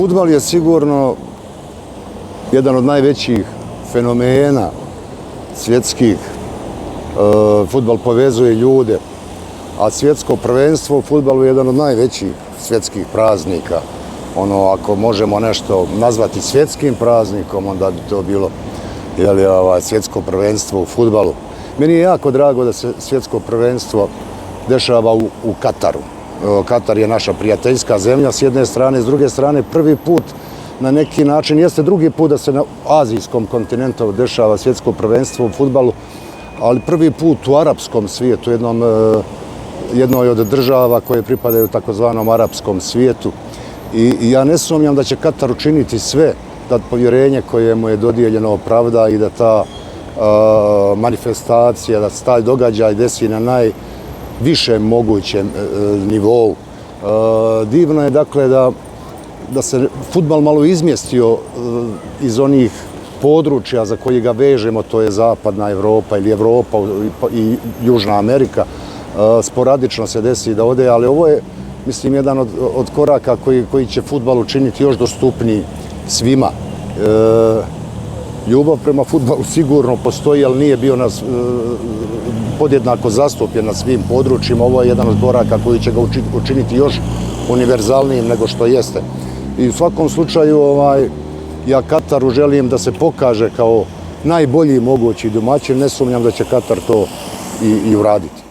Fudbal je sigurno jedan od najvećih fenomena svjetskih. Fudbal povezuje ljude, a svjetsko prvenstvo u fudbalu je jedan od najvećih svjetskih praznika. Ako možemo nešto nazvati svjetskim praznikom, onda bi to bilo svjetsko prvenstvo u fudbalu. Meni je jako drago da se svjetsko prvenstvo dešava u Kataru. Katar je naša prijateljska zemlja s jedne strane, s druge strane prvi put na neki način, jeste drugi put da se na azijskom kontinentu dešava svjetsko prvenstvo u fudbalu, ali prvi put u arapskom svijetu, jednoj od država koje pripadaju takozvanom arapskom svijetu. I ja ne sumnjam da će Katar učiniti sve da povjerenje koje mu je dodijeljeno opravda i da ta manifestacija, da se taj događaj desi na najvišem mogućem nivou. Divno je dakle da se fudbal malo izmjestio iz onih područja za koji ga vežemo, to je zapadna Evropa ili Evropa i Južna Amerika. Sporadično se desi da ode, ali ovo je, mislim, jedan od koraka koji će fudbal učiniti još dostupniji svima. Ljubav prema fudbalu sigurno postoji, ali nije bio podjednako zastupljen na svim područjima. Ovo je jedan od koraka koji će ga učiniti još univerzalnijim nego što jeste. I u svakom slučaju ja Kataru želim da se pokaže kao najbolji mogući domaćin. Ne sumnjam da će Katar to i uraditi.